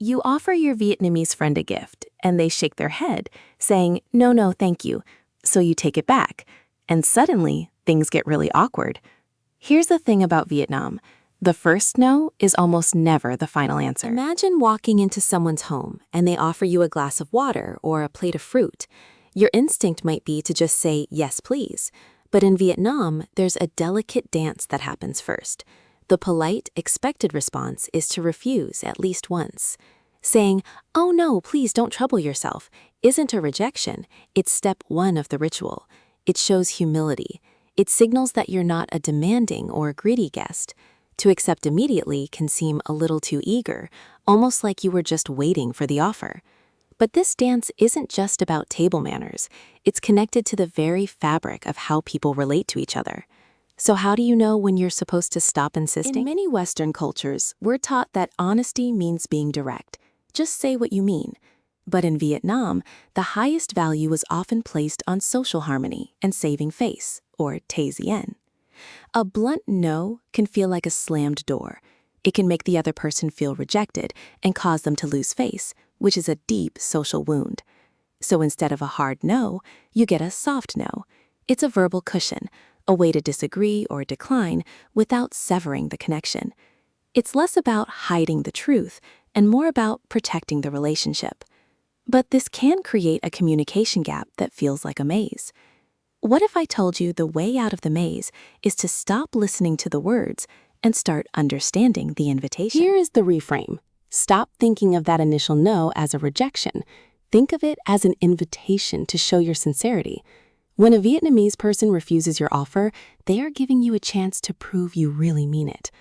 You offer your Vietnamese friend a gift, and they shake their head, saying, "No, no, thank you." So you take it back, and suddenly things get really awkward. Here's the thing about Vietnam. The first no is almost never the final answer. Imagine walking into someone's home and they offer you a glass of water or a plate of fruit. Your instinct might be to just say, "Yes, please." But in Vietnam, there's a delicate dance that happens first. The polite, expected response is to refuse at least once. Saying, "Oh no, please don't trouble yourself," isn't a rejection. It's step one of the ritual. It shows humility. It signals that you're not a demanding or greedy guest. To accept immediately can seem a little too eager, almost like you were just waiting for the offer. But this dance isn't just about table manners. It's connected to the very fabric of how people relate to each other. So how do you know when you're supposed to stop insisting? In many Western cultures, we're taught that honesty means being direct. Just say what you mean. But in Vietnam, the highest value is often placed on social harmony and saving face, or tay zien. A blunt no can feel like a slammed door. It can make the other person feel rejected and cause them to lose face, which is a deep social wound. So instead of a hard no, you get a soft no. It's a verbal cushion, a way to disagree or decline without severing the connection. It's less about hiding the truth and more about protecting the relationship. But this can create a communication gap that feels like a maze. What if I told you the way out of the maze is to stop listening to the words and start understanding the invitation? Here is the reframe. Stop thinking of that initial no as a rejection. Think of it as an invitation to show your sincerity. When a Vietnamese person refuses your offer, they are giving you a chance to prove you really mean it.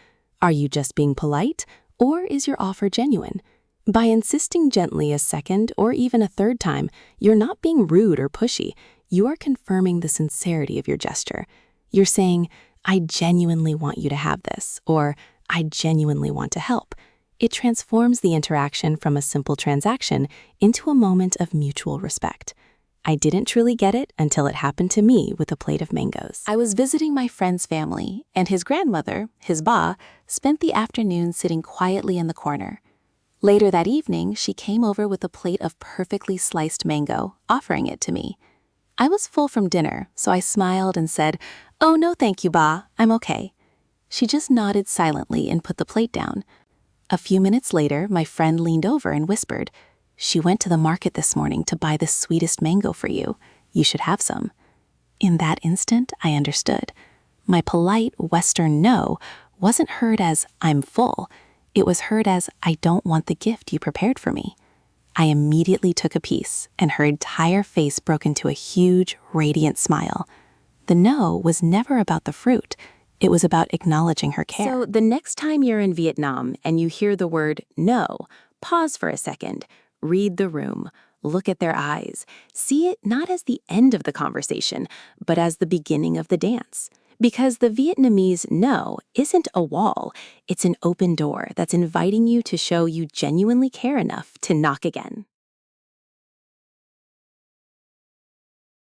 Are you just being polite, or is your offer genuine? By insisting gently a second or even a third time, you're not being rude or pushy. You are confirming the sincerity of your gesture. You're saying, "I genuinely want you to have this," or "I genuinely want to help." It transforms the interaction from a simple transaction into a moment of mutual respect. I didn't truly get it until it happened to me with a plate of mangoes. I was visiting my friend's family, and his grandmother, his ba, spent the afternoon sitting quietly in the corner. Later that evening, she came over with a plate of perfectly sliced mango, offering it to me. I was full from dinner, so I smiled and said, "Oh, no thank you, ba, I'm okay." She just nodded silently and put the plate down. A few minutes later, my friend leaned over and whispered, "She went to the market this morning to buy the sweetest mango for you. You should have some." In that instant, I understood. My polite Western no wasn't heard as "I'm full." It was heard as "I don't want the gift you prepared for me." I immediately took a piece, and her entire face broke into a huge, radiant smile. The no was never about the fruit. It was about acknowledging her care. So the next time you're in Vietnam and you hear the word no, pause for a second. Read the room. Look at their eyes. See it not as the end of the conversation, but as the beginning of the dance. Because the Vietnamese no isn't a wall. It's an open door that's inviting you to show you genuinely care enough to knock again.